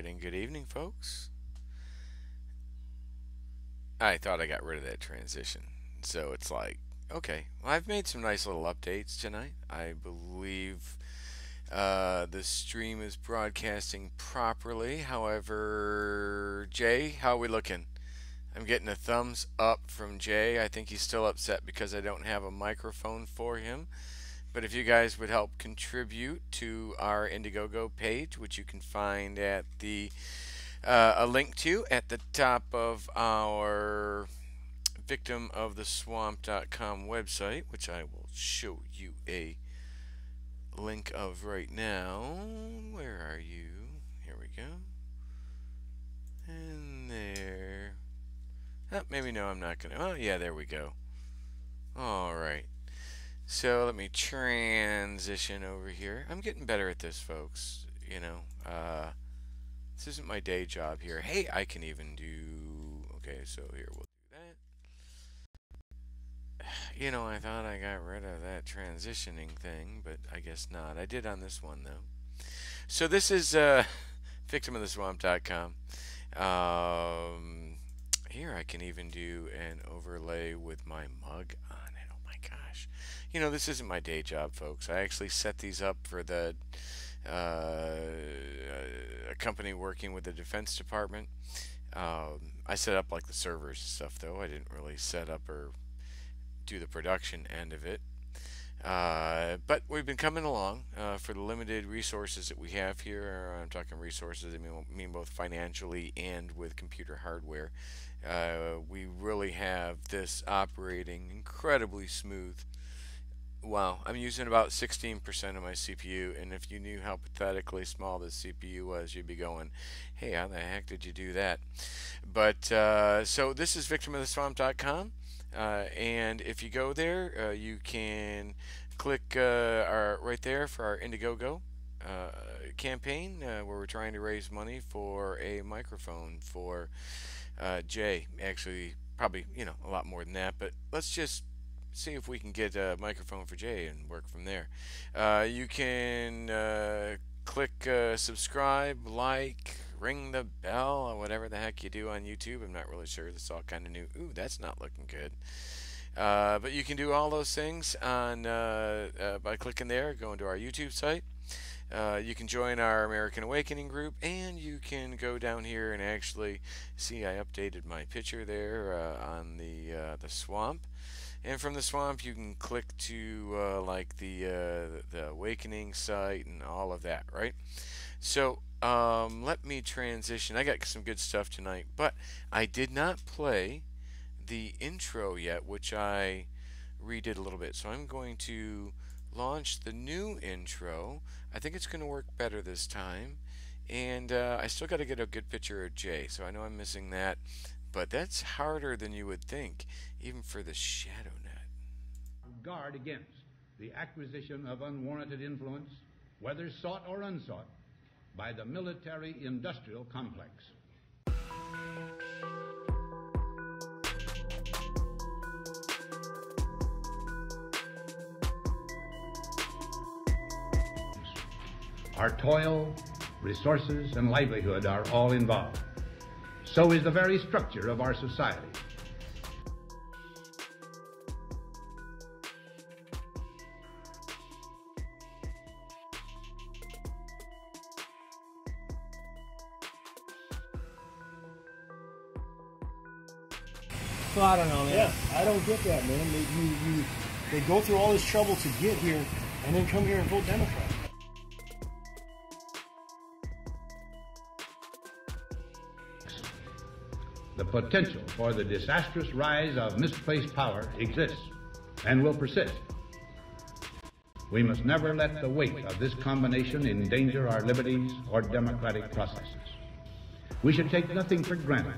Alright, and good evening, folks. I thought I got rid of that transition. So it's like, okay, well, I've made some nice little updates tonight. I believe the stream is broadcasting properly. However, Jay, how are we looking? I'm getting a thumbs up from Jay. I think he's still upset because I don't have a microphone for him. But if you guys would help contribute to our Indiegogo page, which you can find at a link to at the top of our victimoftheswamp.com website, which I will show you a link of right now. Where are you? Here we go. And there. Oh, maybe no, I'm not going to. Oh, yeah, there we go. All right. So let me transition over here. I'm getting better at this, folks. This isn't my day job here. Hey, I can even do... Okay, so here we'll do that. I thought I got rid of that transitioning thing, but I guess not. I did on this one, though. So this is victimoftheswamp.com. Here I can even do an overlay with my mug on it. Oh my gosh. This isn't my day job, folks. I actually set these up for a company working with the Defense Department. I set up like the servers and stuff, though. I didn't really set up or do the production end of it. But we've been coming along for the limited resources that we have here. I'm talking resources, I mean both financially and with computer hardware. We really have this operating incredibly smooth. Wow, I'm using about 16% of my CPU, and if you knew how pathetically small this CPU was, you'd be going, hey, how the heck did you do that? But, so this is victimoftheswamp.com, and if you go there, you can click right there for our Indiegogo campaign, where we're trying to raise money for a microphone for Jay. Actually, probably, a lot more than that, but let's just see if we can get a microphone for Jay and work from there. You can click subscribe, like, ring the bell, or whatever the heck you do on YouTube. I'm not really sure. It's all kind of new. Ooh, that's not looking good. But you can do all those things on by clicking there, going to our YouTube site. You can join our American Awakening group, and you can go down here and actually see I updated my picture there on the swamp. And from the swamp, you can click to like the Awakening site and all of that, right? So let me transition. I got some good stuff tonight, but I did not play the intro yet, which I redid a little bit. So I'm going to launch the new intro. I think it's going to work better this time. And I still got to get a good picture of Jay, so I know I'm missing that. But that's harder than you would think, even for the ShadowNet. Guard against the acquisition of unwarranted influence, whether sought or unsought, by the military-industrial complex. Our toil, resources, and livelihood are all involved. So is the very structure of our society. So I don't know, man. Yeah, I don't get that, man. They go through all this trouble to get here and then come here and vote Democrat. The potential for the disastrous rise of misplaced power exists and will persist. We must never let the weight of this combination endanger our liberties or democratic processes. We should take nothing for granted.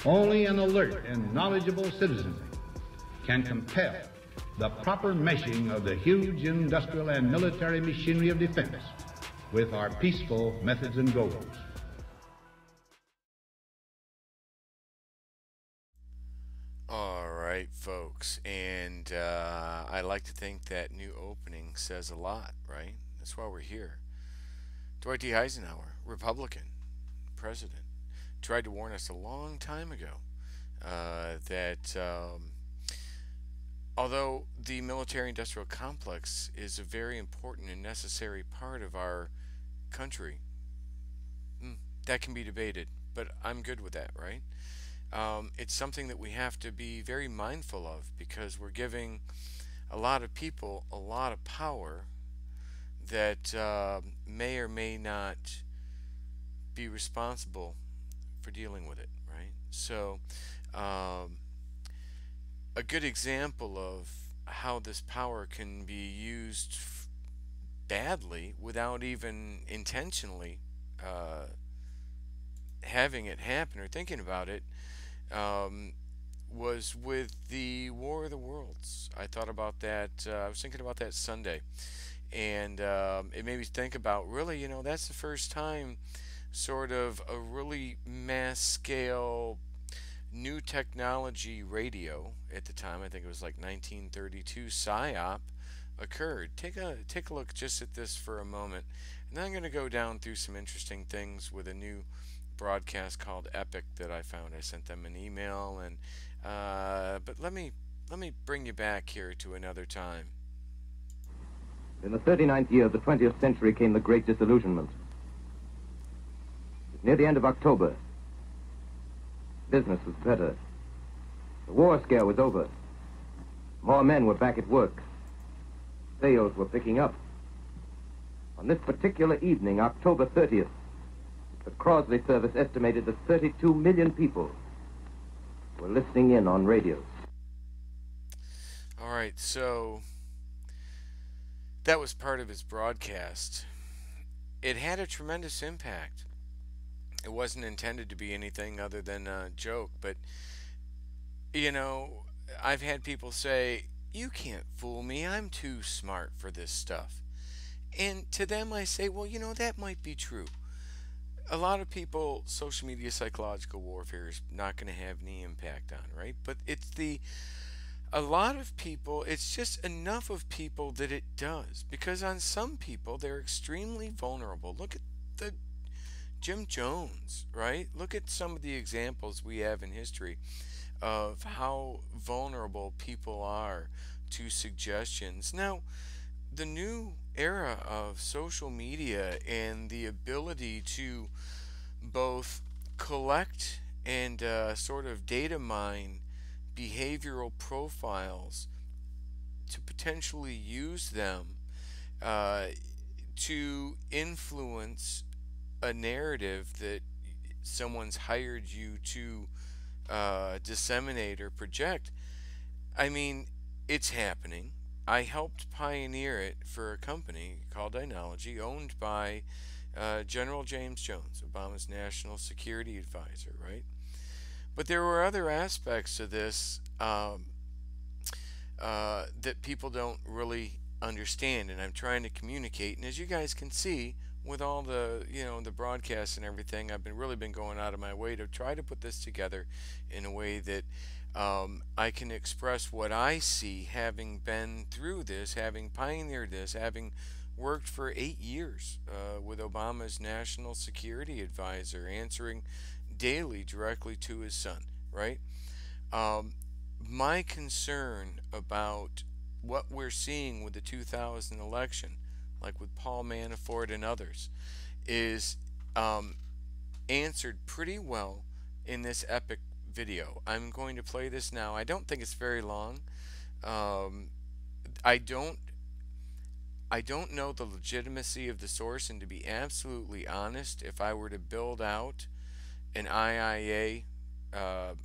Only an alert and knowledgeable citizenry can compel the proper meshing of the huge industrial and military machinery of defense with our peaceful methods and goals. All right, folks, and I like to think that new opening says a lot, right? That's why we're here. Dwight D. Eisenhower, Republican president, tried to warn us a long time ago that although the military industrial complex is a very important and necessary part of our country, that can be debated, but I'm good with that, right? It's something that we have to be very mindful of because we're giving a lot of people a lot of power that may or may not be responsible for dealing with it, right? So, a good example of how this power can be used badly without even intentionally having it happen or thinking about it was with the War of the Worlds. I thought about that. I was thinking about that Sunday, and it made me think about really, that's the first time sort of a really mass scale new technology radio at the time. I think it was like 1932 psyop occurred. Take a look just at this for a moment, and then I'm going to go down through some interesting things with a new broadcast called Epic that I found. I sent them an email, and but let me bring you back here to another time. In the 39th year of the 20th century came the Great Disillusionment. Near the end of October, business was better. The war scare was over. More men were back at work. Sales were picking up. On this particular evening, October 30th, the Crosley service estimated that 32 million people were listening in on radios. All right, so that was part of his broadcast. It had a tremendous impact. It wasn't intended to be anything other than a joke, but I've had people say, "You can't fool me. I'm too smart for this stuff." And to them I say, well, that might be true. A lot of people, social media psychological warfare is not going to have any impact on, right? But a lot of people, it's just enough of people that it does. Because on some people, they're extremely vulnerable. Look at the Jim Jones, right? Look at some of the examples we have in history of how vulnerable people are to suggestions. Now, the new era of social media and the ability to both collect and sort of data mine behavioral profiles to potentially use them to influence a narrative that someone's hired you to disseminate or project. I mean, it's happening. I helped pioneer it for a company called Dynology, owned by General James Jones, Obama's national security advisor, right? But there were other aspects of this that people don't really understand, and I'm trying to communicate. And as you guys can see, with all the the broadcasts and everything, I've really been going out of my way to try to put this together in a way that I can express what I see, having been through this, having pioneered this, having worked for 8 years with Obama's national security advisor, answering daily directly to his son, right? My concern about what we're seeing with the 2000 election, like with Paul Manafort and others, is answered pretty well in this epic video. I'm going to play this now. I don't think it's very long. I don't know the legitimacy of the source, and to be absolutely honest, if I were to build out an IIA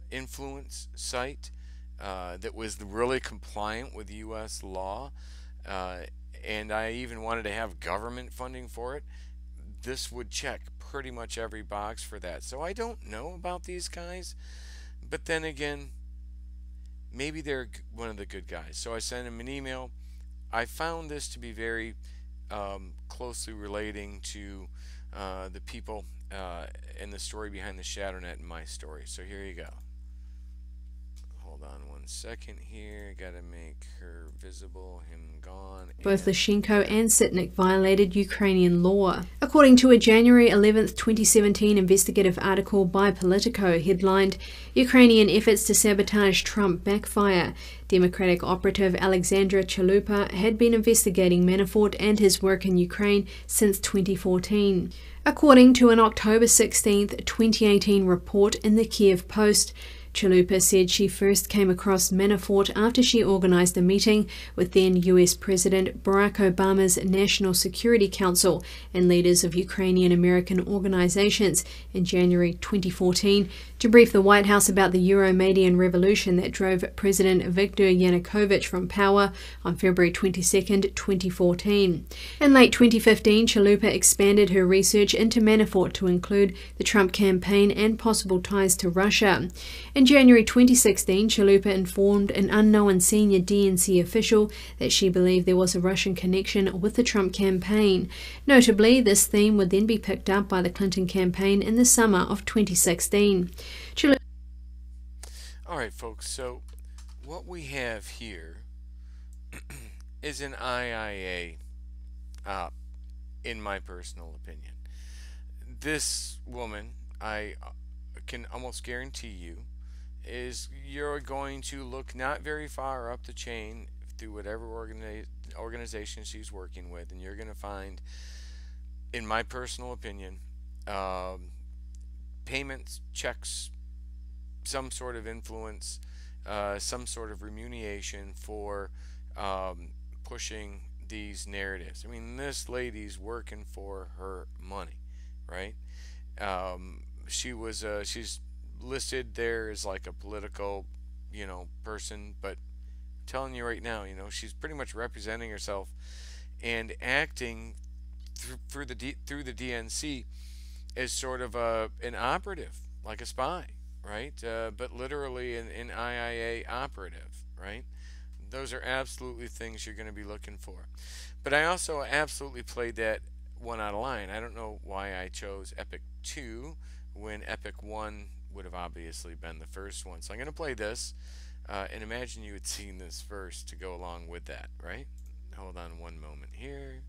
influence site that was really compliant with U.S. law, and I even wanted to have government funding for it, this would check pretty much every box for that. So I don't know about these guys, but then again, maybe they're one of the good guys. So I sent him an email. I found this to be very closely relating to the people and the story behind the ShadowNet and my story. So here you go. Hold Hold on 1 second here. Gotta make her visible, him gone. Both Lyshenko and Sitnik violated Ukrainian law. According to a January 11, 2017 investigative article by Politico headlined, Ukrainian efforts to sabotage Trump backfire. Democratic operative Alexandra Chalupa had been investigating Manafort and his work in Ukraine since 2014. According to an October 16, 2018 report in the Kiev Post, Chalupa said she first came across Manafort after she organized a meeting with then US President Barack Obama's National Security Council and leaders of Ukrainian American organizations in January 2014 to brief the White House about the Euromaidan revolution that drove President Viktor Yanukovych from power on February 22, 2014. In late 2015, Chalupa expanded her research into Manafort to include the Trump campaign and possible ties to Russia. In January 2016, Chalupa informed an unknown senior DNC official that she believed there was a Russian connection with the Trump campaign. Notably, this theme would then be picked up by the Clinton campaign in the summer of 2016. Alright folks, so what we have here is an IIA op, in my personal opinion. This woman, I can almost guarantee you, is you're going to look not very far up the chain through whatever organization she's working with, and you're going to find, in my personal opinion, payments, checks, some sort of influence, some sort of remuneration for pushing these narratives. I mean, this lady's working for her money, right? She's listed there as like a political, person, but I'm telling you right now, she's pretty much representing herself and acting through the DNC as sort of an operative, like a spy, right? But literally an IIA operative, right? Those are absolutely things you're going to be looking for. But I also absolutely played that one out of line. I don't know why I chose Epic 2 when Epic 1 would have obviously been the first one. So I'm going to play this, and imagine you had seen this first to go along with that, right? Hold on one moment here.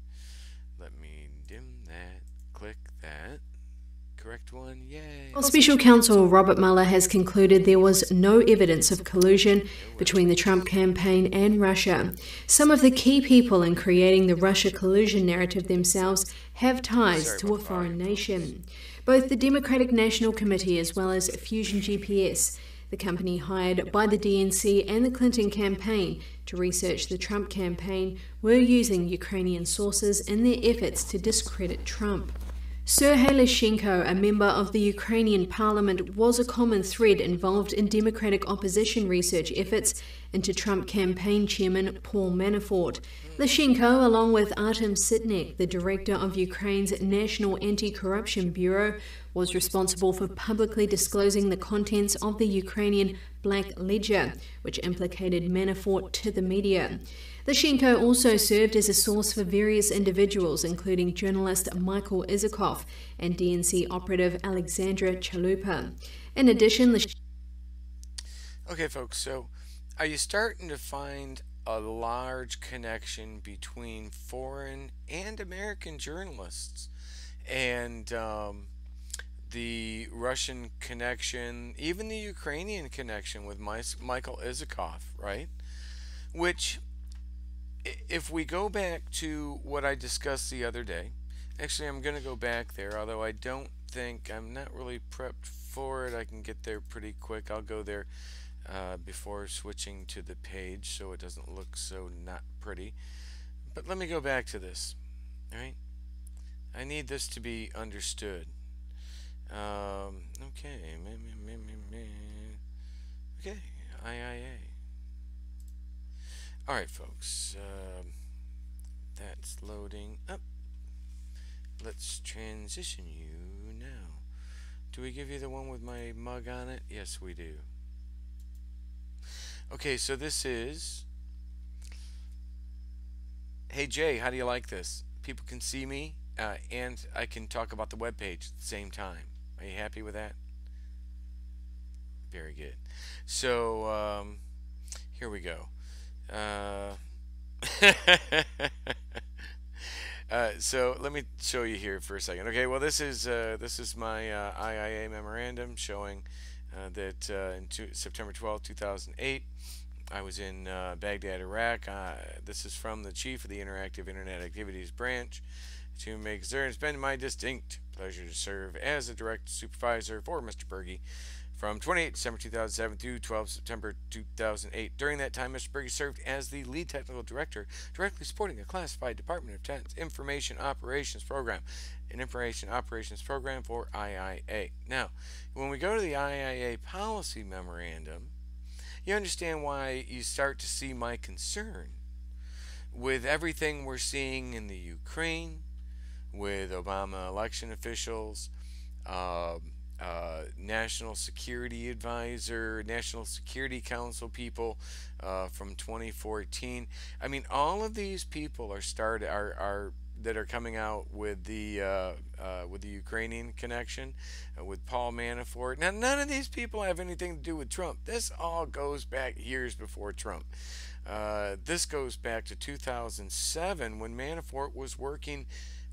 Let me dim that, click that. Correct one, yay. Well, Special Counsel Robert Mueller has concluded there was no evidence of collusion between the Trump campaign and Russia. Some of the key people in creating the Russia collusion narrative themselves have ties to a foreign nation. Both the Democratic National Committee as well as Fusion GPS, the company hired by the DNC and the Clinton campaign to research the Trump campaign, were using Ukrainian sources in their efforts to discredit Trump. Sergei Lyshenko, a member of the Ukrainian parliament, was a common thread involved in Democratic opposition research efforts into Trump campaign chairman Paul Manafort. Lyshenko, along with Artem Sitnik, the director of Ukraine's National Anti-Corruption Bureau, was responsible for publicly disclosing the contents of the Ukrainian Black Ledger, which implicated Manafort to the media. Lyshenko also served as a source for various individuals, including journalist Michael Isikoff and DNC operative Alexandra Chalupa. In addition, Okay, folks, so are you starting to find a large connection between foreign and American journalists and the Russian connection, even the Ukrainian connection with Michael Isikoff, right? Which, if we go back to what I discussed the other day, actually I'm going to go back there, although I don't think, I'm not really prepped for it. I can get there pretty quick. I'll go there before switching to the page so it doesn't look so not pretty. But let me go back to this, alright? I need this to be understood. Okay, okay, IIA. Alright folks, that's loading up. Let's transition you now. Do we give you the one with my mug on it? Yes, we do. Okay, so this is... Hey Jay, how do you like this? People can see me, and I can talk about the webpage at the same time. Are you happy with that? Very good. So here we go. So let me show you here for a second. Okay, well this is my IIA memorandum showing that September 12, 2008, I was in Baghdad, Iraq. This is from the chief of the Interactive Internet Activities Branch. To make clear, it's been my distinct pleasure to serve as a direct supervisor for Mr. Berge from 28 December 2007 through 12 September 2008. During that time, Mr. Berge served as the lead technical director, directly supporting a classified Department of Defense Information Operations Program, an information operations program for IIA. Now, when we go to the IIA policy memorandum, you understand why you start to see my concern with everything we're seeing in the Ukraine, with Obama election officials, National Security Advisor, National Security Council people from 2014. I mean, all of these people are that are coming out with the Ukrainian connection, with Paul Manafort. Now, none of these people have anything to do with Trump. This all goes back years before Trump. This goes back to 2007 when Manafort was working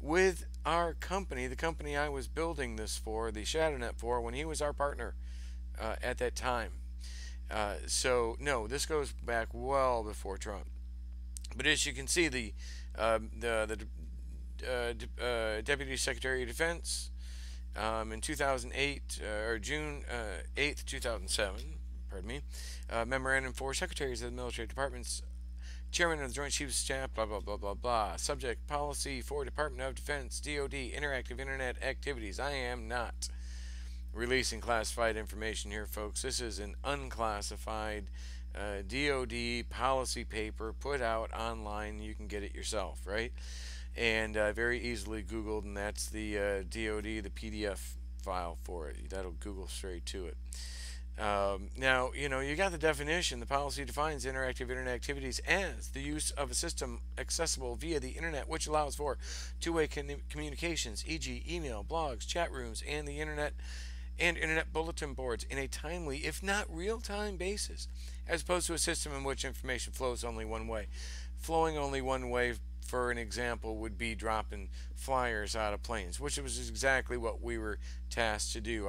with our company, the company I was building this for, the ShadowNet for, when he was our partner at that time. So no, this goes back well before Trump. But as you can see, the Deputy Secretary of Defense in 2008 or June 8th, 2007, pardon me, memorandum for secretaries of the military departments, Chairman of the Joint Chiefs of Staff, blah, blah, blah, blah, blah. Subject, policy for Department of Defense, DOD, interactive internet activities. I am not releasing classified information here, folks. This is an unclassified DOD policy paper put out online. You can get it yourself, right? And very easily Googled, and that's the DOD, the PDF file for it. That'll Google straight to it. Now, you got the definition. The policy defines interactive internet activities as the use of a system accessible via the internet, which allows for two-way communications, e.g., email, blogs, chat rooms, and the internet and internet bulletin boards in a timely, if not real-time basis, as opposed to a system in which information flows only one way. Flowing only one way, for an example, would be dropping flyers out of planes, which was exactly what we were tasked to do.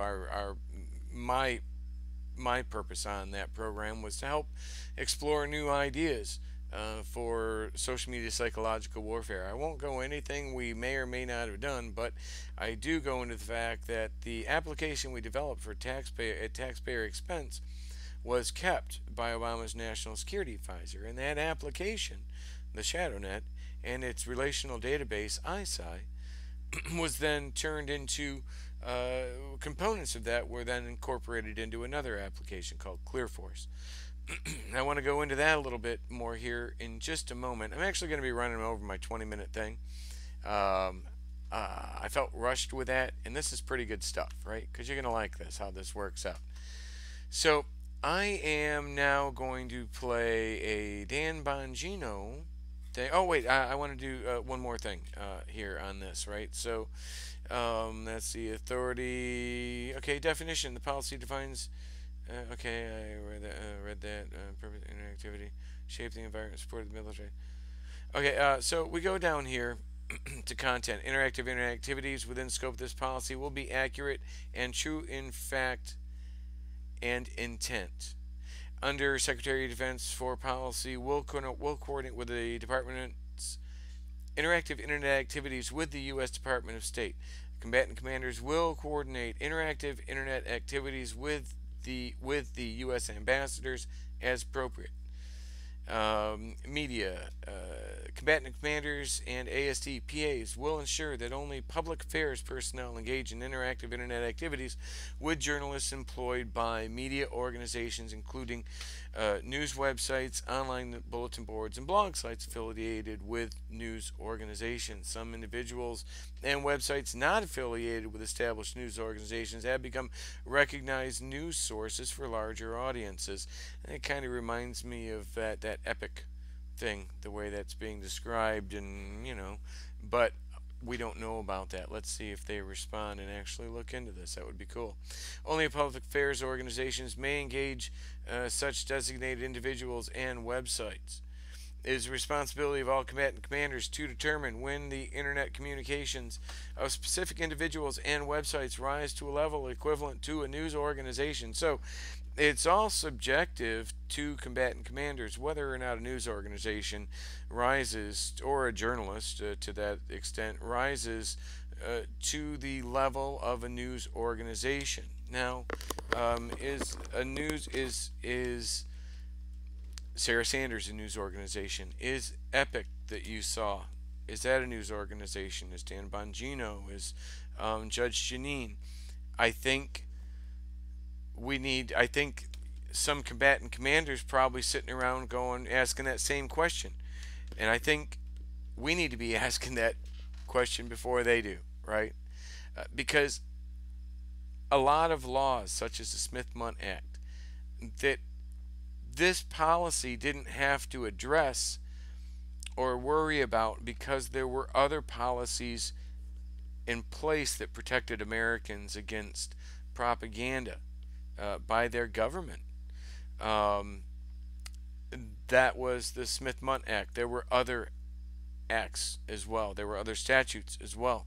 My purpose on that program was to help explore new ideas for social media psychological warfare. I won't go anything we may or may not have done, but I do go into the fact that the application we developed for taxpayer expense was kept by Obama's National Security Advisor, and that application, the ShadowNet, and its relational database, ISI, was then turned into components of that were then incorporated into another application called ClearForce. I want to go into that a little bit more here in just a moment. I'm actually going to be running over my 20-minute thing. I felt rushed with that, and this is pretty good stuff, right? Because you're going to like this, how this works out. So I am now going to play a Dan Bongino thing. Oh, wait, I want to do one more thing here on this, right? So that's the authority. Okay, definition. The policy defines. Okay, I read that. Purpose, interactivity, shape the environment, support the military. Okay, so we go down here to content. Interactive internet activities within scope of this policy will be accurate and true in fact and intent. Under Secretary of Defense for policy, will coordinate with the Department's interactive internet activities with the U.S. Department of State. Combatant commanders will coordinate interactive internet activities with the U.S. ambassadors as appropriate. Media, combatant commanders and ASD PAs will ensure that only public affairs personnel engage in interactive internet activities with journalists employed by media organizations, including news websites, online bulletin boards, and blog sites affiliated with news organizations. Some individuals and websites not affiliated with established news organizations have become recognized news sources for larger audiences. And it kind of reminds me of that Epic thing, the way that's being described, and but we don't know about that. Let's see if they respond and actually look into this. That would be cool. Only public affairs organizations may engage such designated individuals and websites. It is the responsibility of all combatant commanders to determine when the internet communications of specific individuals and websites rise to a level equivalent to a news organization. So it's all subjective to combatant commanders whether or not a news organization rises, or a journalist to that extent rises to the level of a news organization. Now, is a news is Sarah Sanders a news organization? Is Epic that you saw, is that a news organization? Is Dan Bongino? Is Judge Janine? I think I think some combatant commanders probably sitting around asking that same question. And I think we need to be asking that question before they do, right? Because a lot of laws, such as the Smith-Mundt Act, that this policy didn't have to address or worry about because there were other policies in place that protected Americans against propaganda by their government. That was the Smith-Mundt Act. There were other acts as well. There were other statutes as well,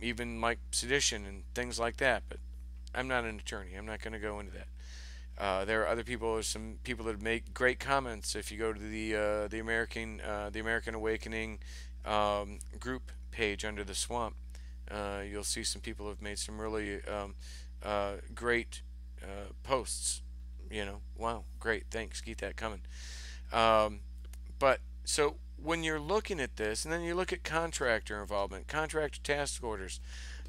even like sedition and things like that. But I'm not an attorney. I'm not going to go into that. There are other people. There's some people that make great comments. If you go to the American Awakening group page under the swamp, you'll see some people have made some really great posts. Wow, great, thanks, keep that coming. But so when you're looking at this, and then you look at contractor involvement, contractor task orders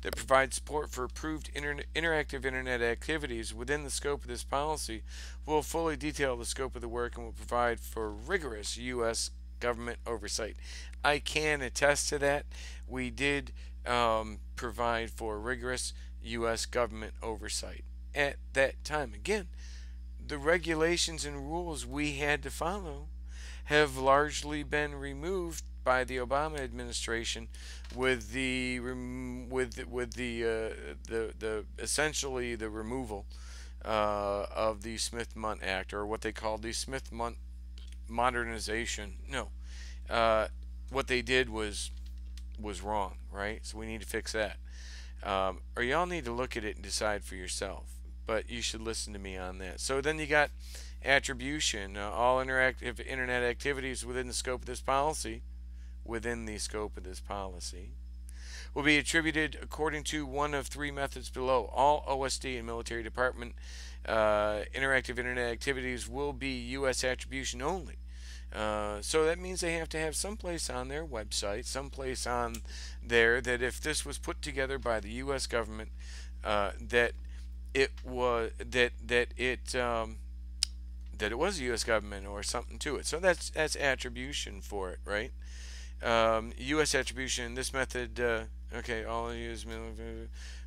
that provide support for approved interactive internet activities within the scope of this policy will fully detail the scope of the work and will provide for rigorous U.S. government oversight. I can attest to that. We did provide for rigorous U.S. government oversight at that time. Again, the regulations and rules we had to follow have largely been removed by the Obama administration with the essentially the removal of the Smith-Mundt Act, or what they called the Smith-Mundt modernization. No, what they did was wrong, right? So we need to fix that. Or y'all need to look at it and decide for yourself. But you should listen to me on that. So then you got attribution. All interactive internet activities within the scope of this policy, will be attributed according to one of three methods below. All OSD and military department interactive internet activities will be U.S. attribution only. So that means they have to have someplace on their website, someplace on there, that if this was put together by the U.S. government, that it was that it was the U.S. government or something to it. So that's attribution for it, right? U.S. attribution. This method, okay, all U.S.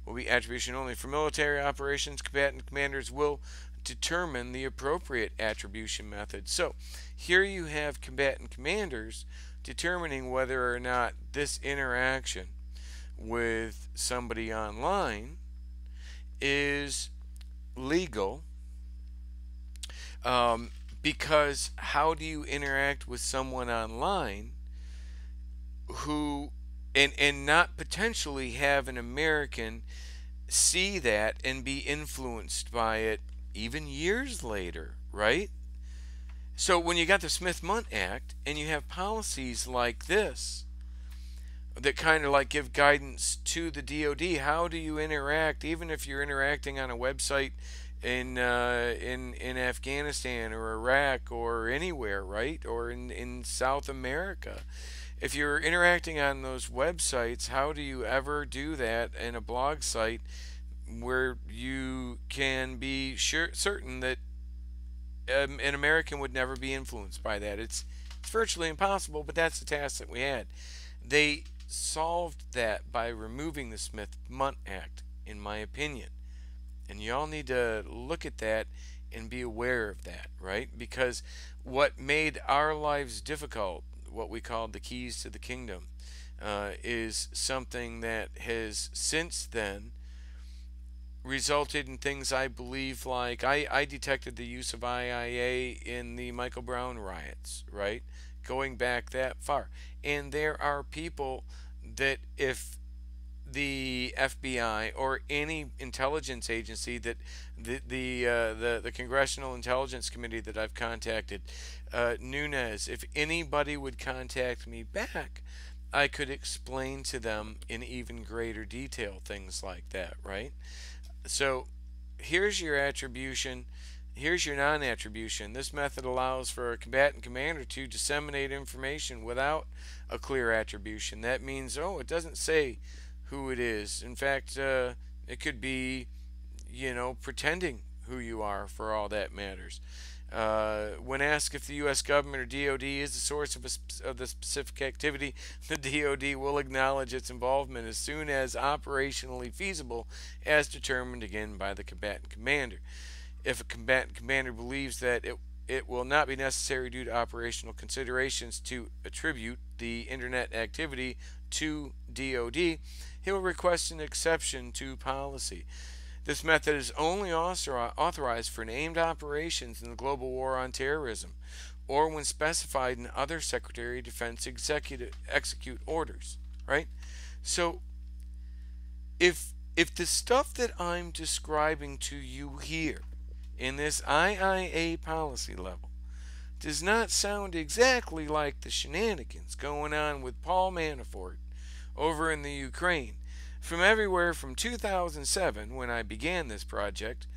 will be attribution only for military operations. Combatant commanders will determine the appropriate attribution method. So here you have combatant commanders determining whether or not this interaction with somebody online is legal, because how do you interact with someone online who and not potentially have an American see that and be influenced by it even years later, right? So when you got the Smith-Mundt Act and you have policies like this that kind of like give guidance to the DoD, how do you interact, even if you're interacting on a website in Afghanistan or Iraq or anywhere, right? Or in South America. If you're interacting on those websites, how do you ever do that in a blog site where you can be certain that an American would never be influenced by that? It's virtually impossible, but that's the task that we had. They solved that by removing the Smith-Mundt Act, in my opinion. And y'all need to look at that and be aware of that, right? Because what made our lives difficult, what we called the keys to the kingdom, is something that has since then resulted in things I believe, like I detected the use of IIA in the Michael Brown riots, right? Going back that far. And there are people that if the FBI or any intelligence agency that the Congressional Intelligence Committee that I've contacted, Nunes, if anybody would contact me back, I could explain to them in even greater detail things like that, right? So here's your attribution. Here's your non-attribution. This method allows for a combatant commander to disseminate information without a clear attribution. That means, oh, it doesn't say who it is. In fact, it could be, pretending who you are for all that matters. When asked if the U.S. government or DoD is the source of the specific activity, the DoD will acknowledge its involvement as soon as operationally feasible, as determined again by the combatant commander. If a combatant commander believes that it will not be necessary due to operational considerations to attribute the internet activity to DoD, he will request an exception to policy. This method is only authorized for named operations in the global war on terrorism, or when specified in other Secretary of Defense execute orders, right? So, if the stuff that I'm describing to you here in this IIA policy level does not sound exactly like the shenanigans going on with Paul Manafort over in the Ukraine, from everywhere from 2007, when I began this project,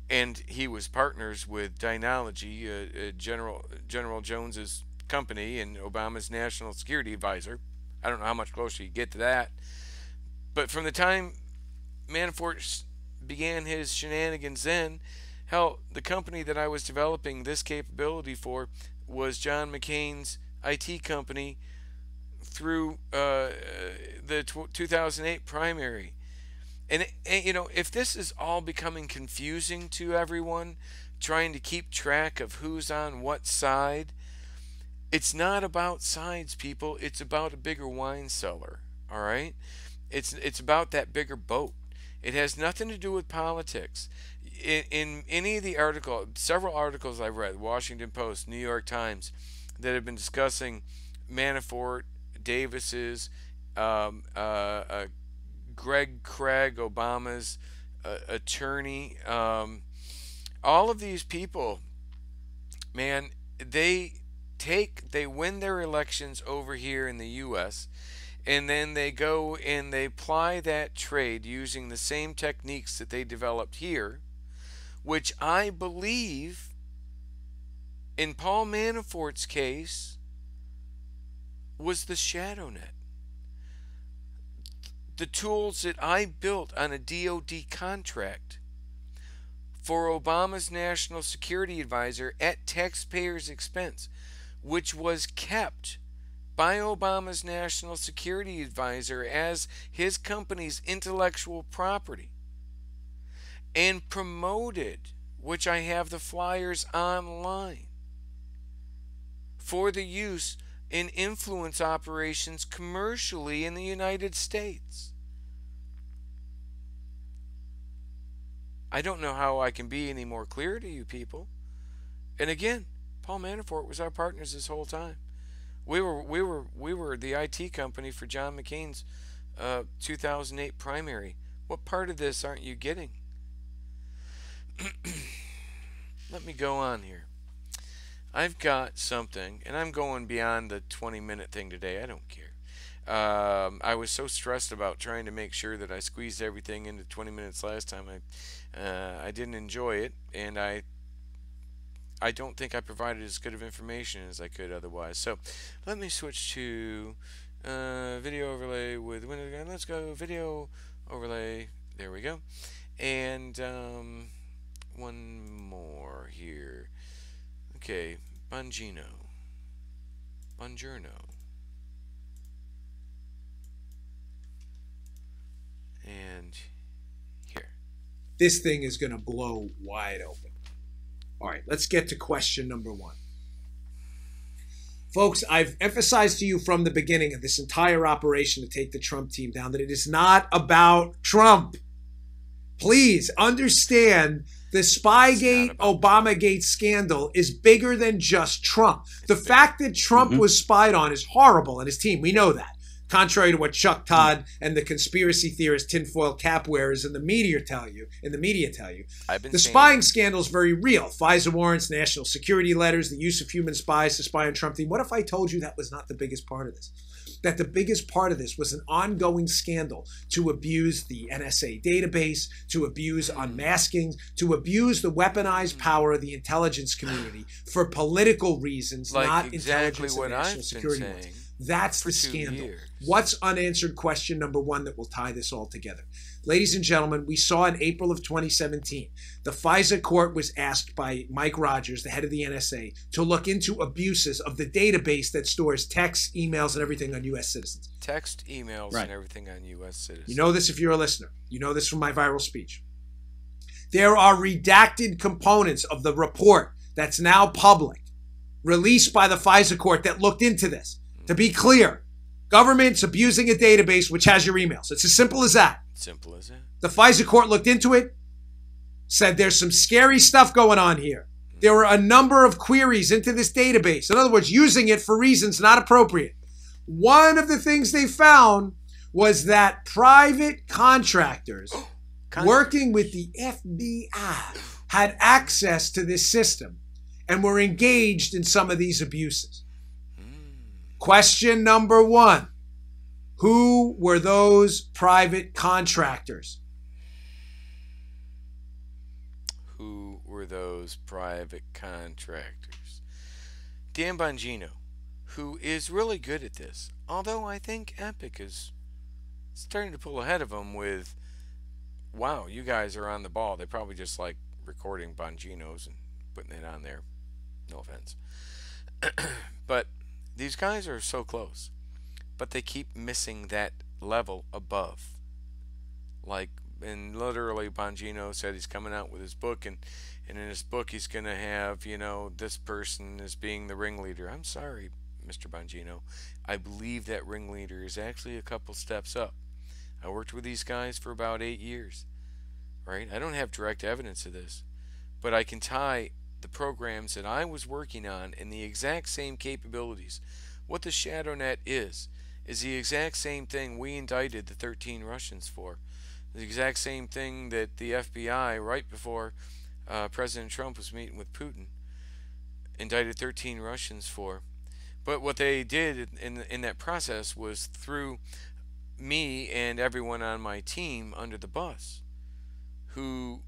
and he was partners with Dynology, General Jones's company, and Obama's national security advisor. I don't know how much closer you get to that. But from the time Manafort began his shenanigans then, hell, the company that I was developing this capability for was John McCain's IT company through the 2008 primary. And if this is all becoming confusing to everyone, trying to keep track of who's on what side, it's not about sides, people. It's about a bigger wine cellar, all right? It's about that bigger boat. It has nothing to do with politics. In any of the several articles I've read, Washington Post, New York Times, that have been discussing Manafort, Davis's, Greg Craig, Obama's attorney, all of these people, man, they win their elections over here in the U.S., and then they go and they ply that trade using the same techniques that they developed here, which I believe, in Paul Manafort's case, was the ShadowNet. The tools that I built on a DoD contract for Obama's national security advisor at taxpayers' expense, which was kept by Obama's national security advisor as his company's intellectual property, and promoted, which I have the flyers online, for the use in influence operations commercially in the United States. I don't know how I can be any more clear to you people. And again, Paul Manafort was our partners this whole time. We were the IT company for John McCain's 2008 primary. What part of this aren't you getting? Let me go on here. I've got something, and I'm going beyond the 20-minute thing today. I don't care. I was so stressed about trying to make sure that I squeezed everything into 20 minutes last time. I didn't enjoy it, and I don't think I provided as good of information as I could otherwise. So let me switch to video overlay with Windows. Let's go video overlay. There we go. And one more here. Okay, Bongino. And here. This thing is going to blow wide open. All right, let's get to question number one. Folks, I've emphasized to you from the beginning of this entire operation to take the Trump team down that it is not about Trump. Please understand the Spygate, Obamagate scandal is bigger than just Trump. The fact that Trump was spied on is horrible, and his team, we know that. Contrary to what Chuck Todd and the conspiracy theorist tinfoil cap wearers in the media tell you, the spying scandal is very real. FISA warrants, national security letters, the use of human spies to spy on Trump team. What if I told you that was not the biggest part of this? That the biggest part of this was an ongoing scandal to abuse the NSA database, to abuse unmasking, to abuse the weaponized power of the intelligence community for political reasons, like not exactly intelligence what and national I've security been ones. saying. That's the scandal. What's unanswered question number one that will tie this all together? Ladies and gentlemen, we saw in April of 2017, the FISA court was asked by Mike Rogers, the head of the NSA, to look into abuses of the database that stores texts, emails, and everything on U.S. citizens. Text, emails, and everything on U.S. citizens. You know this if you're a listener. You know this from my viral speech. There are redacted components of the report that's now public, released by the FISA court that looked into this. To be clear, government's abusing a database which has your emails. It's as simple as that. Simple as that. The FISA court looked into it, said there's some scary stuff going on here. There were a number of queries into this database. In other words, using it for reasons not appropriate. One of the things they found was that private contractors working with the FBI had access to this system and were engaged in some of these abuses. Question number one, who were those private contractors? Who were those private contractors? Dan Bongino, who is really good at this, although I think Epic is starting to pull ahead of him with, wow, you guys are on the ball. They probably just like recording Bongino's and putting it on there. No offense. But these guys are so close, but they keep missing that level above. Like, and literally Bongino said he's coming out with his book, and in his book he's going to have, you know, this person as being the ringleader. I'm sorry, Mr. Bongino. I believe that ringleader is actually a couple steps up. I worked with these guys for about 8 years, right? I don't have direct evidence of this, but I can tie the programs that I was working on in the exact same capabilities. What the ShadowNet is the exact same thing we indicted the 13 Russians for. The exact same thing that the FBI, right before President Trump was meeting with Putin, indicted 13 Russians for. But what they did in that process was threw me and everyone on my team under the bus, who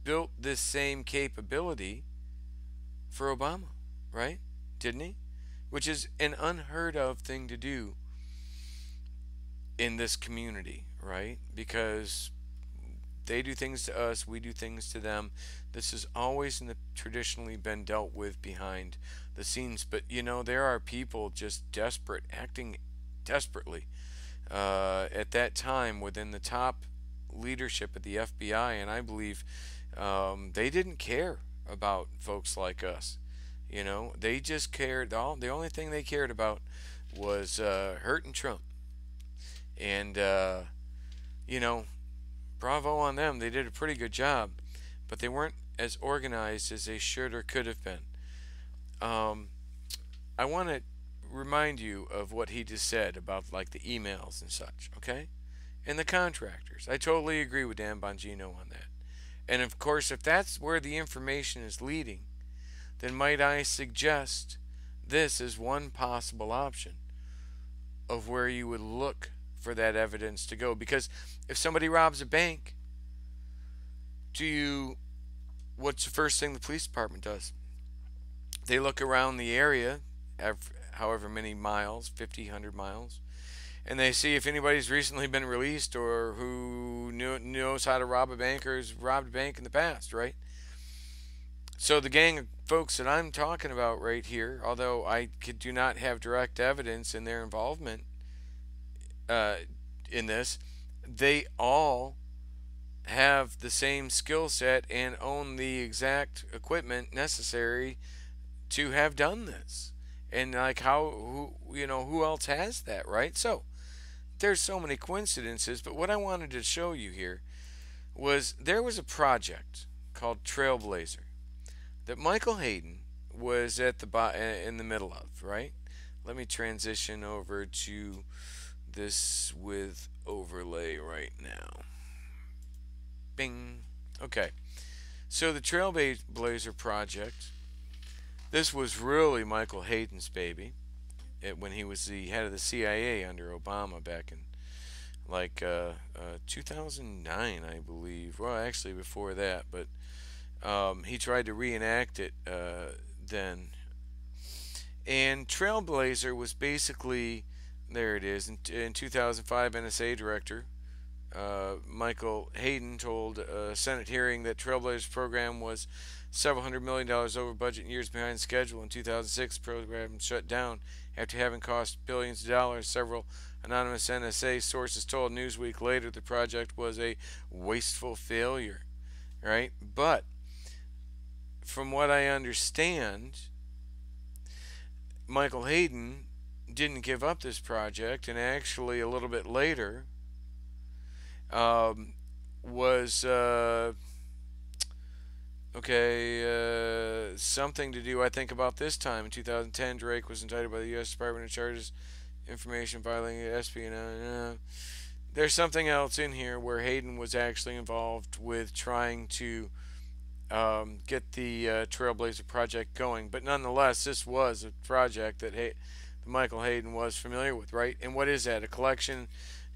built this same capability for Obama, right? Didn't he? Which is an unheard of thing to do in this community, right? Because they do things to us, we do things to them. This has always traditionally been dealt with behind the scenes. But, you know, there are people just desperate, acting desperately at that time within the top leadership at the FBI, and I believe they didn't care about folks like us. You know, they just cared, the only thing they cared about was hurting Trump. And you know, bravo on them, they did a pretty good job, but they weren't as organized as they should or could have been. I want to remind you of what he just said about like the emails and such, okay? And the contractors. I totally agree with Dan Bongino on that. And of course, if that's where the information is leading, then might I suggest this is one possible option of where you would look for that evidence to go. Because if somebody robs a bank, what's the first thing the police department does? They look around the area, however many miles, 50, 100 miles, and they see if anybody's recently been released or who knows how to rob a bank or has robbed a bank in the past, right? So the gang of folks that I'm talking about right here, although I do not have direct evidence in their involvement in this, they all have the same skill set and own the exact equipment necessary to have done this. And like who else has that, right? So there's so many coincidences, but what I wanted to show you here was there was a project called Trailblazer that Michael Hayden was at in the middle of, right? Let me transition over to this with overlay right now. Bing. Okay. So the Trailblazer project, this was really Michael Hayden's baby when he was the head of the CIA under Obama back in like 2009, I believe. Well, actually before that, but he tried to reenact it then. And Trailblazer was basically, there it is, in 2005, NSA director Michael Hayden told a Senate hearing that Trailblazer's program was several $100 million over budget and years behind schedule. In 2006, the program shut down after having cost billions of dollars. Several anonymous NSA sources told Newsweek later the project was a wasteful failure, right? But from what I understand, Michael Hayden didn't give up this project, and actually a little bit later was something to do, I think, about this time. In 2010, Drake was indicted by the U.S. Department of charges information violating espionage. There's something else in here where Hayden was actually involved with trying to get the Trailblazer project going. But nonetheless, this was a project that Michael Hayden was familiar with, right? And what is that? A collection.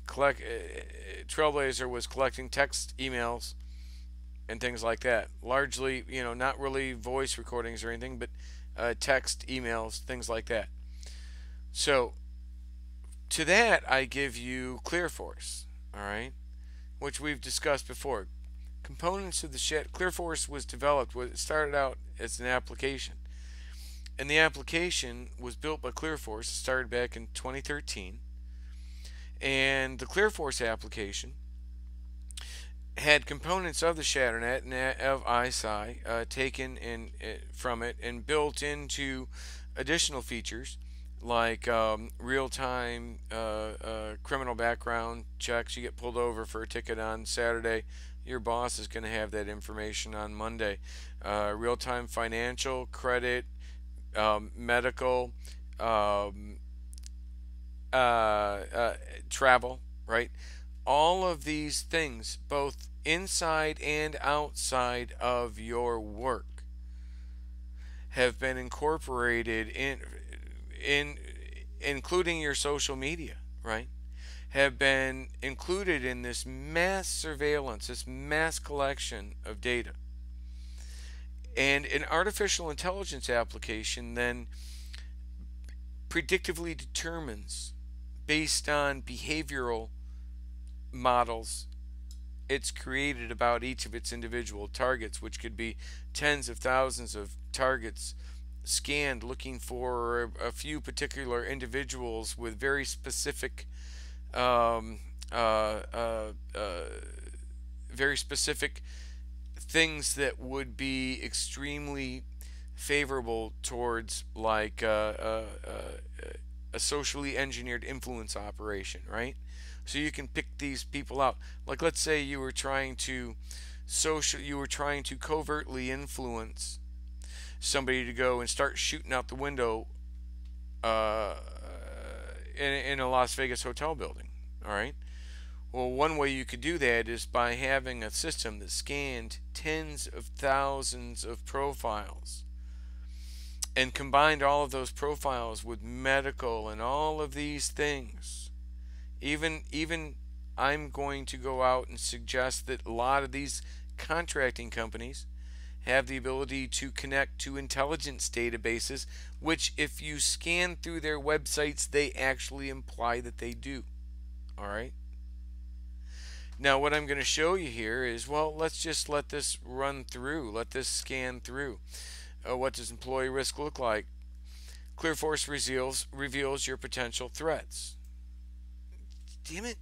Trailblazer was collecting text emails and things like that. Largely, not really voice recordings or anything, but text emails, things like that. So, to that, I give you ClearForce, all right, which we've discussed before. Components of the ClearForce was developed. It started out as an application, and the application was built by ClearForce. It started back in 2013, and the ClearForce application had components of the ShadowNet and of ISI taken from it and built into additional features like real-time criminal background checks. You get pulled over for a ticket on Saturday, your boss is going to have that information on Monday. Real-time financial, credit, medical, travel, right? All of these things, both inside and outside of your work, have been incorporated in including your social media, right? Have been included in this mass surveillance, this mass collection of data. And an artificial intelligence application then predictively determines, based on behavioral models it's created about each of its individual targets, which could be tens of thousands of targets scanned looking for a few particular individuals with very specific things that would be extremely favorable towards like a socially engineered influence operation, right? So you can pick these people out. Like, let's say you were trying to covertly influence somebody to go and start shooting out the window in a Las Vegas hotel building. All right. Well, one way you could do that is by having a system that scanned tens of thousands of profiles and combined all of those profiles with medical and all of these things. Even I'm going to go out and suggest that a lot of these contracting companies have the ability to connect to intelligence databases, which if you scan through their websites, they actually imply that they do. All right. Now what I'm going to show you here is, well, let's just let this run through. Let this scan through. What does employee risk look like? ClearForce reveals your potential threats. Damn it.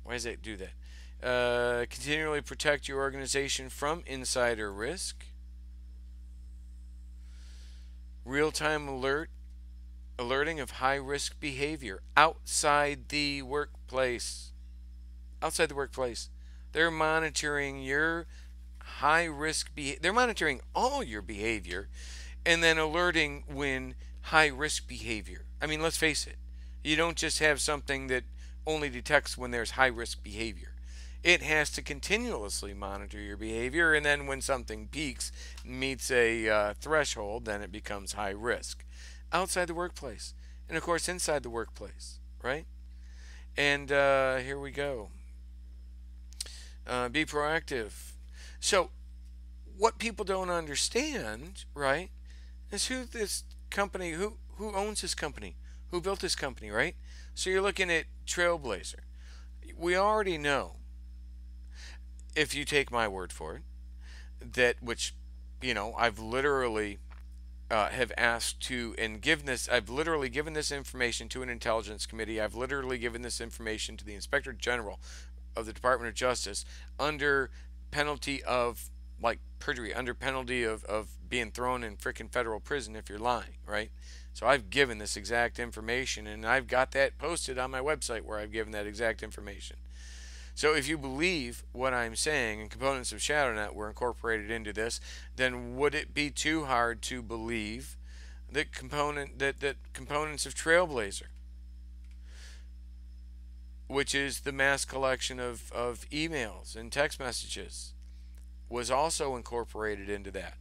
Why does it do that? Continually protect your organization from insider risk. real-time alerting of high-risk behavior outside the workplace. Outside the workplace. They're monitoring your high-risk behavior. They're monitoring all your behavior and then alerting when high-risk behavior. I mean, let's face it. You don't just have something that only detects when there's high-risk behavior. It has to continuously monitor your behavior, and then when something peaks, meets a threshold, then it becomes high risk. Outside the workplace. And of course, inside the workplace, right? And here we go. Be proactive. So, what people don't understand, right, is who this company, who owns this company, who built this company, right? So you're looking at Trailblazer. We already know, if you take my word for it, that which, I've literally have asked to and given this, I've literally given this information to an intelligence committee. I've literally given this information to the Inspector General of the Department of Justice under penalty of, like, perjury, under penalty of being thrown in frickin' federal prison if you're lying, right? So I've given this exact information, and I've got that posted on my website where I've given that exact information. So if you believe what I'm saying and components of ShadowNet were incorporated into this, then would it be too hard to believe that components of Trailblazer, which is the mass collection of emails and text messages, was also incorporated into that?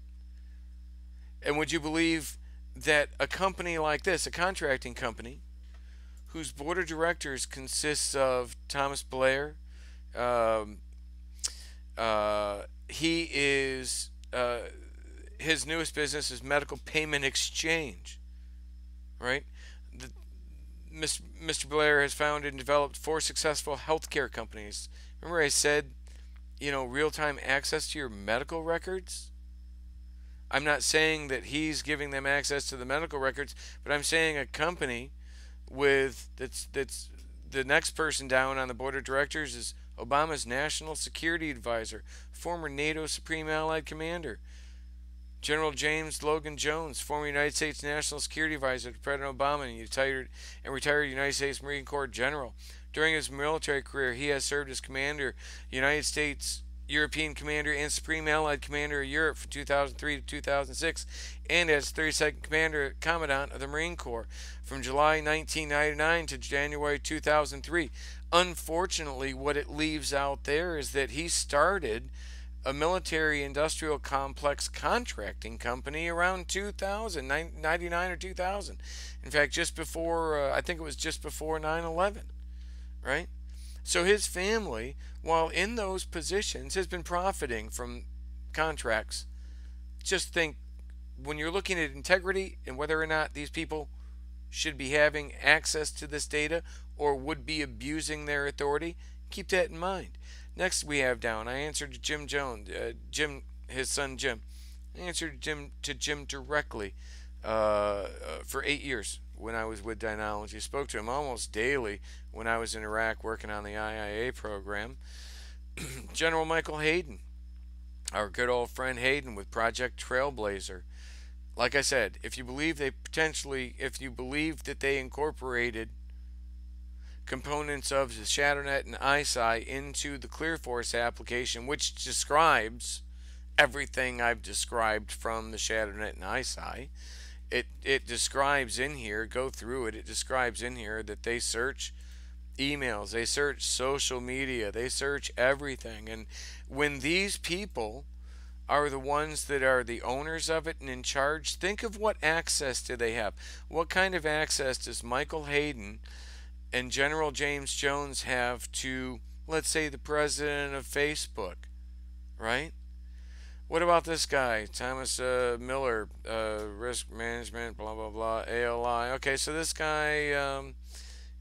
And would you believe that a company like this, a contracting company, whose board of directors consists of Thomas Blair, he is his newest business is Medical Payment Exchange, right? Mr. Blair has founded and developed 4 successful healthcare companies. Remember I said, real-time access to your medical records? I'm not saying that he's giving them access to the medical records, but I'm saying a company that's the next person down on the board of directors is Obama's National Security Advisor, former NATO Supreme Allied Commander, General James Logan Jones, former United States National Security Advisor to President Obama and retired United States Marine Corps General. During his military career, he has served as Commander, United States European Commander and Supreme Allied Commander of Europe from 2003 to 2006, and as 32nd Commandant of the Marine Corps from July 1999 to January 2003. Unfortunately, what it leaves out there is that he started a military industrial complex contracting company around 2000, 99 or 2000. In fact, just before, I think it was just before 9/11, right? So his family, while in those positions, has been profiting from contracts. Just think, when you're looking at integrity and whether or not these people should be having access to this data or would be abusing their authority, keep that in mind. Next we have down, I answered to Jim Jones, his son Jim. I answered to Jim directly for 8 years when I was with Dynology. Spoke to him almost daily when I was in Iraq working on the IIA program. General Michael Hayden, our good old friend Hayden with Project Trailblazer. Like I said, if you believe that they incorporated components of the ShadowNet and ISI into the ClearForce application, which describes everything I've described from the ShadowNet and ISI, it describes in here, go through it, it describes in here that they search emails, they search social media, they search everything. And when these people are the ones that are the owners of it and in charge, think of what access do they have. What kind of access does Michael Hayden and General James Jones have to, let's say, the president of Facebook, right? What about this guy, Thomas Miller, risk management, blah, blah, blah, ALI. Okay, so this guy,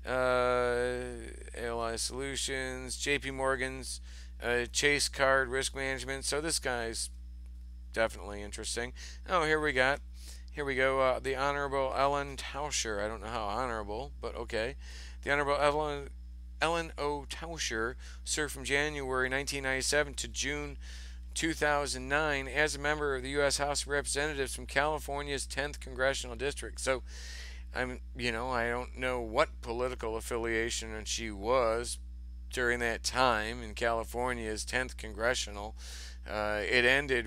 ALI Solutions, JP Morgan's, Chase Card Risk Management. So this guy's definitely interesting. Oh, here we go. The Honorable Ellen Tauscher. I don't know how honorable, but okay. The Honorable Ellen O. Tauscher served from January 1997 to June 2009 as a member of the U.S. House of Representatives from California's 10th Congressional District. So, I don't know what political affiliation she was during that time in California's 10th Congressional. It ended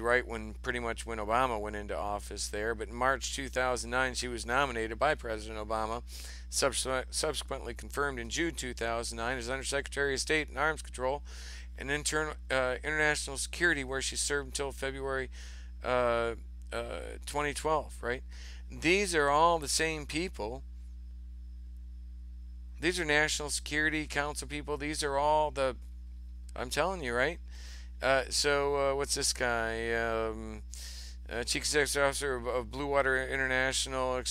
pretty much when Obama went into office there. But in March 2009, she was nominated by President Obama, subsequently confirmed in June 2009 as Undersecretary of State and Arms Control and International Security, where she served until February 2012, right? These are all the same people. These are National Security Council people. These are all I'm telling you, right? So what's this guy? Chief Executive Officer of Blue Water International,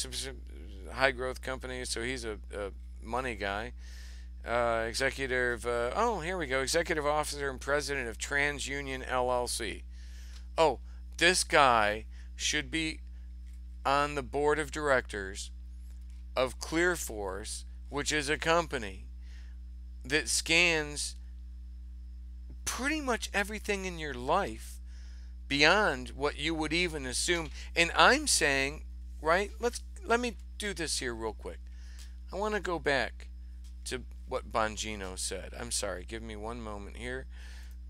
high growth company. So he's a money guy. Executive. Here we go. Executive Officer and President of TransUnion LLC. Oh, this guy should be on the board of directors of ClearForce, which is a company that scans pretty much everything in your life beyond what you would even assume. And I'm saying, right, let me do this here real quick. I want to go back to what Bongino said. I'm sorry, give me one moment here.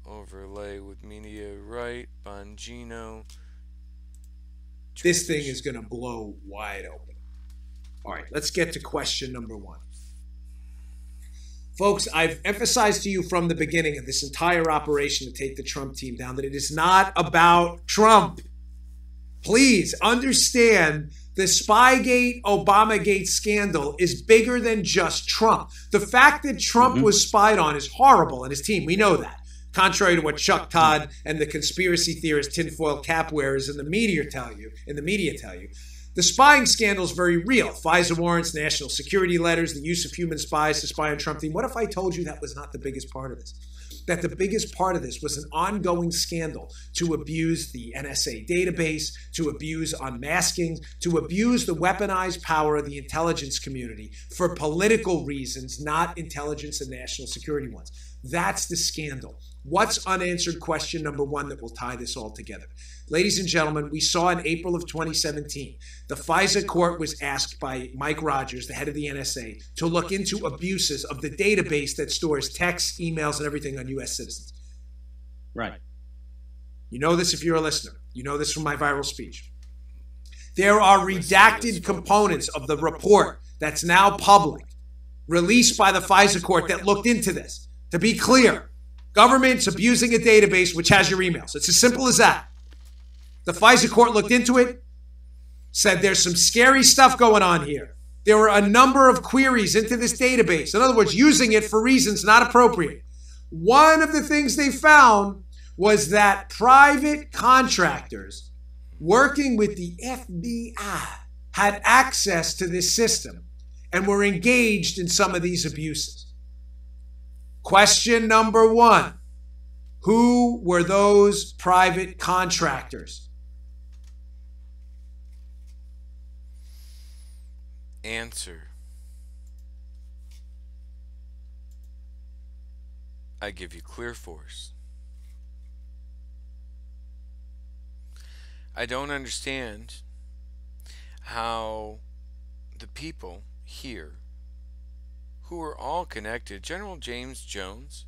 Overlay with media right, Bongino. This thing is going to blow wide open. All right, let's get to question number one. Folks, I've emphasized to you from the beginning of this entire operation to take the Trump team down that it is not about Trump. Please understand the Spygate, Obamagate scandal is bigger than just Trump. The fact that Trump was spied on is horrible, and his team, we know that. Contrary to what Chuck Todd and the conspiracy theorist tinfoil cap wearers in the media tell you, the spying scandal is very real. FISA warrants, national security letters, the use of human spies to spy on Trump team. What if I told you that was not the biggest part of this? That the biggest part of this was an ongoing scandal to abuse the NSA database, to abuse unmasking, to abuse the weaponized power of the intelligence community for political reasons, not intelligence and national security ones. That's the scandal. What's unanswered question number one that will tie this all together? Ladies and gentlemen, we saw in April of 2017, the FISA court was asked by Mike Rogers, the head of the NSA, to look into abuses of the database that stores texts, emails, and everything on U.S. citizens. Right. You know this if you're a listener. You know this from my viral speech. There are redacted components of the report that's now public, released by the FISA court that looked into this. To be clear, government's abusing a database which has your emails. It's as simple as that. The FISA court looked into it, said there's some scary stuff going on here. There were a number of queries into this database. In other words, using it for reasons not appropriate. One of the things they found was that private contractors working with the FBI had access to this system and were engaged in some of these abuses. Question number one, who were those private contractors? Answer. I give you ClearForce. I don't understand how the people here who are all connected, General James Jones,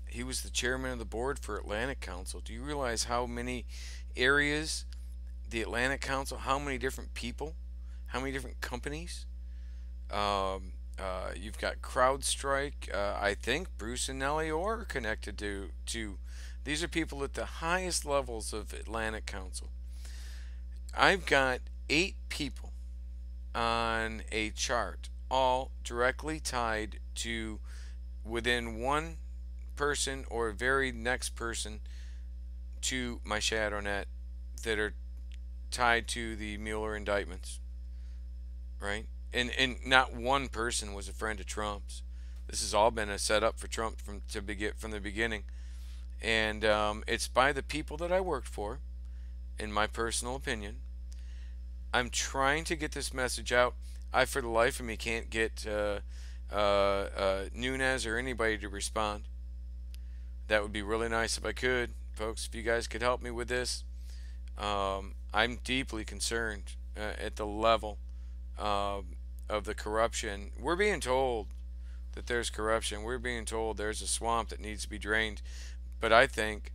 he was the chairman of the board for Atlantic Council. Do you realize how many areas the Atlantic Council, how many different people, how many different companies? You've got CrowdStrike. I think Bruce and Nellie Orr are connected to. These are people at the highest levels of Atlantic Council. I've got 8 people on a chart, all directly tied to within one person or very next person to my ShadowNet that are tied to the Mueller indictments, right? And not one person was a friend of Trump's. This has all been a setup for Trump from the beginning, and it's by the people that I worked for, in my personal opinion. I'm trying to get this message out. I, for the life of me, can't get Nunez or anybody to respond. That would be really nice if I could. folks. If you guys could help me with this, I'm deeply concerned at the level of the corruption. We're being told that there's corruption. We're being told there's a swamp that needs to be drained. But I think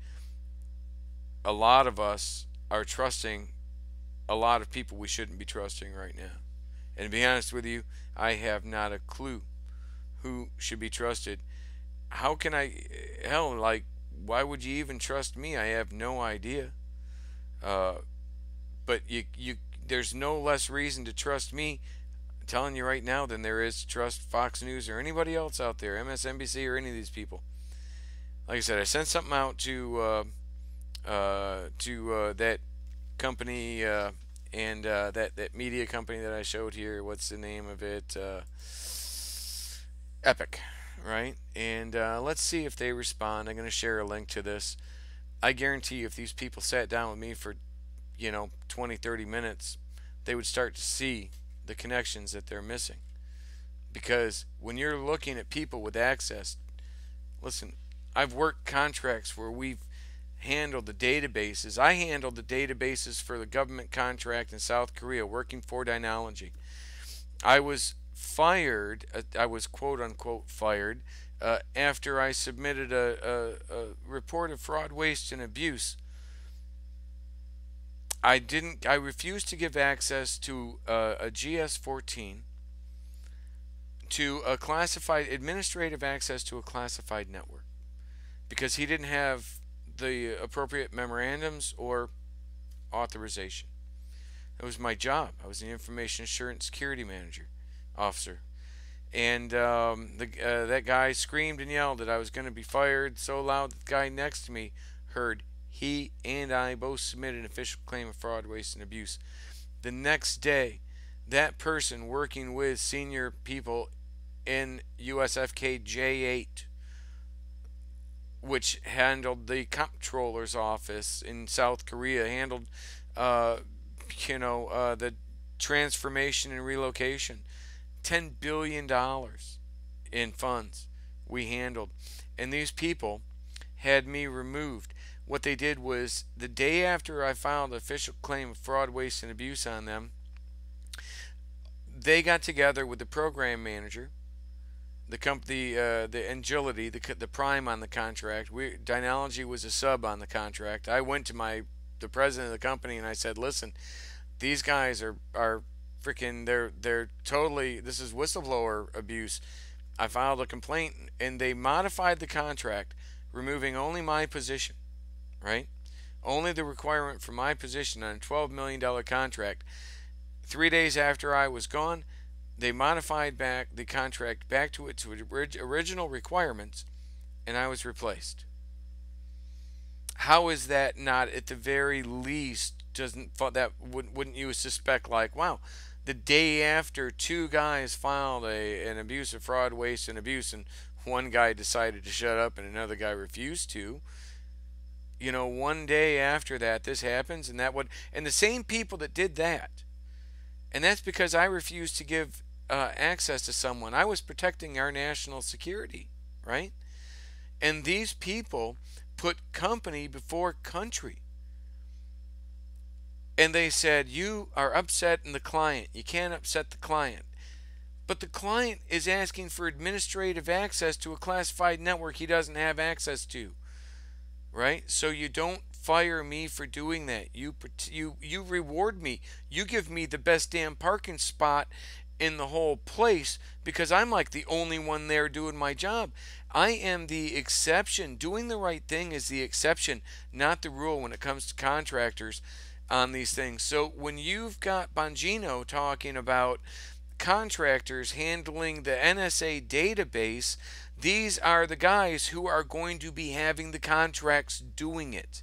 a lot of us are trusting a lot of people we shouldn't be trusting right now. And to be honest with you, I have not a clue who should be trusted. How can I, hell, like, why would you even trust me? I have no idea. But there's no less reason to trust me, I'm telling you right now, than there is to trust Fox News or anybody else out there, MSNBC or any of these people. Like I said, I sent something out to that company and that media company that I showed here. What's the name of it? Epic, right? And let's see if they respond. I'm going to share a link to this. I guarantee you, if these people sat down with me for 20, 30 minutes, they would start to see the connections that they're missing. Because when you're looking at people with access, listen, I've worked contracts where we've handled the databases. I handled the databases for the government contract in South Korea working for Dynology. I was fired, I was quote unquote fired, after I submitted a report of fraud, waste, and abuse. I refused to give access to a GS-14 to a classified, administrative access to a classified network, because he didn't have the appropriate memorandums or authorization. It was my job. I was an information assurance security manager officer, and that guy screamed and yelled that I was going to be fired so loud that the guy next to me heard. He and I both submitted an official claim of fraud, waste, and abuse. The next day, that person working with senior people in USFK J8, which handled the comptroller's office in South Korea, handled the transformation and relocation, $10 billion in funds we handled, and these people had me removed. What they did was, the day after I filed an official claim of fraud, waste, and abuse on them, they got together with the program manager, the company, the Agility, the prime on the contract. Dynology was a sub on the contract. I went to the president of the company and I said, listen, these guys are freaking, they're totally, this is whistleblower abuse. I filed a complaint, and they modified the contract, removing only my position, right? Only the requirement for my position on a $12 million contract. 3 days after I was gone, they modified back the contract back to its original requirements, and I was replaced. How is that not, at the very least, wouldn't you suspect, like, wow, the day after two guys filed an abuse of fraud, waste, and abuse, and one guy decided to shut up and another guy refused to, one day after that, this happens, and the same people that did that, and that's because I refused to give access to someone. I was protecting our national security, right? And these people put company before country. And they said, you are upsetting the client. You can't upset the client. But the client is asking for administrative access to a classified network he doesn't have access to, right? So you don't fire me for doing that. You reward me. You give me the best damn parking spot in the whole place, because I'm like the only one there doing my job. I am the exception. Doing the right thing is the exception, not the rule when it comes to contractors on these things. So when you've got Bongino talking about contractors handling the NSA database, these are the guys who are going to be having the contracts doing it.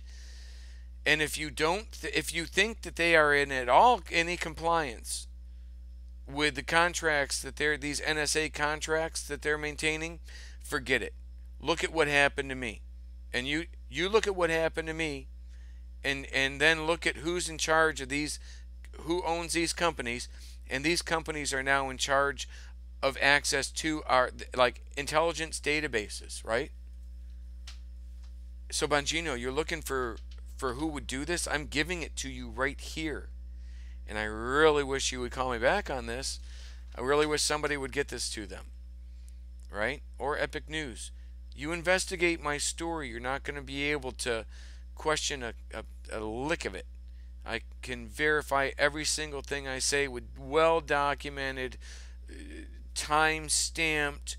And if you think that they are in at all any compliance with the contracts that these NSA contracts that they're maintaining, forget it. Look at what happened to me. And you look at what happened to me, and then look at who's in charge of these, who owns these companies, and these companies are now in charge of access to our, like, intelligence databases, right? So Bongino, you're looking for who would do this? I'm giving it to you right here. And I really wish you would call me back on this. I really wish somebody would get this to them. Right? Or Epic News. You investigate my story, you're not going to be able to question a lick of it. I can verify every single thing I say with well-documented, time-stamped,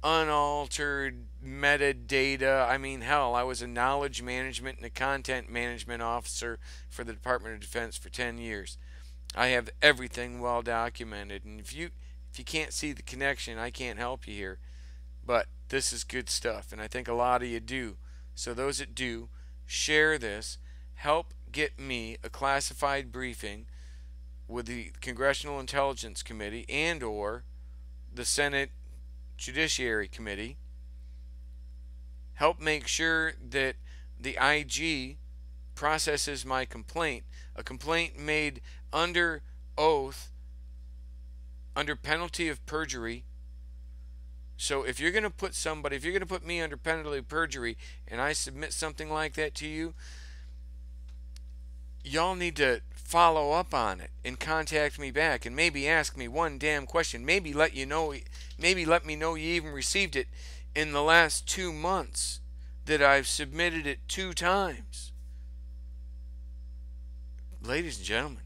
unaltered metadata. I mean, hell, I was a knowledge management and a content management officer for the Department of Defense for 10 years. I have everything well documented, and if you can't see the connection, I can't help you here. But this is good stuff, and I think a lot of you do. So those that do, share this. Help get me a classified briefing with the Congressional Intelligence Committee and or the Senate Judiciary Committee. Help make sure that the IG processes my complaint, a complaint made under oath, under penalty of perjury. So if you're going to put somebody, if you're going to put me under penalty of perjury and I submit something like that to you, y'all need to follow up on it and contact me back and maybe ask me one damn question. Maybe let me know you even received it in the last 2 months that I've submitted it 2 times. Ladies and gentlemen,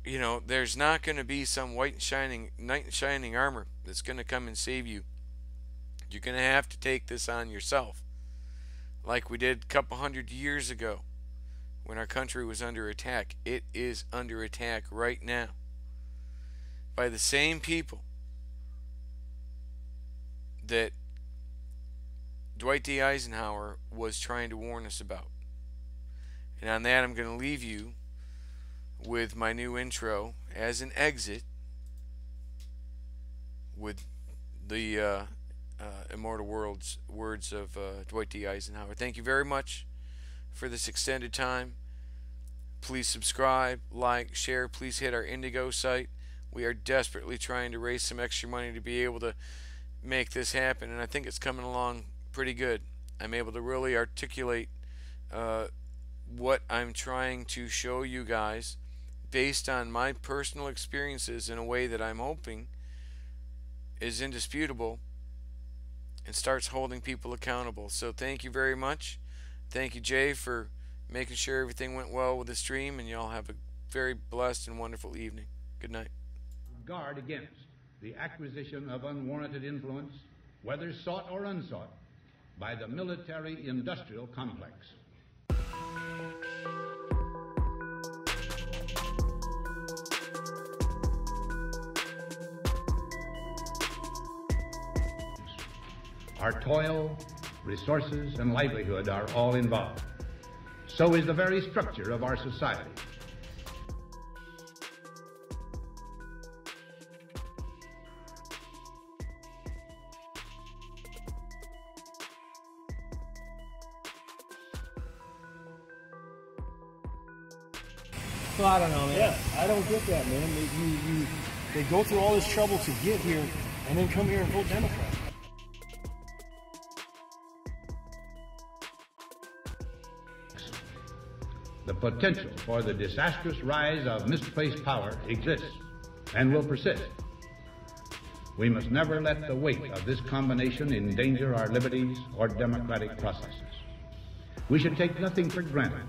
you know, there's not going to be some knight in shining armor that's going to come and save you. You're going to have to take this on yourself, like we did a couple hundred years ago when our country was under attack. It is under attack right now by the same people that Dwight D. Eisenhower was trying to warn us about. And on that, I'm going to leave you with my new intro as an exit with the immortal words of Dwight D. Eisenhower. Thank you very much for this extended time. Please subscribe, like, share. Please hit our Indigo site. We are desperately trying to raise some extra money to be able to make this happen, and I think it's coming along pretty good. I'm able to really articulate what I'm trying to show you guys based on my personal experiences in a way that I'm hoping is indisputable and starts holding people accountable. So thank you very much. Thank you, Jay, for making sure everything went well with the stream, and y'all have a very blessed and wonderful evening. Good night. Guard against the acquisition of unwarranted influence, whether sought or unsought, by the military-industrial complex. Our toil, resources, and livelihood are all involved. So is the very structure of our society. Well, I don't know, man. Yeah, I don't get that, man. They go through all this trouble to get here and then come here and vote Democrat. The potential for the disastrous rise of misplaced power exists and will persist. We must never let the weight of this combination endanger our liberties or democratic processes. We should take nothing for granted.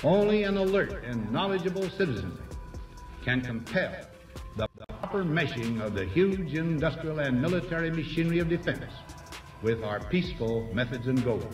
Only an alert and knowledgeable citizenry can compel the proper meshing of the huge industrial and military machinery of defense with our peaceful methods and goals.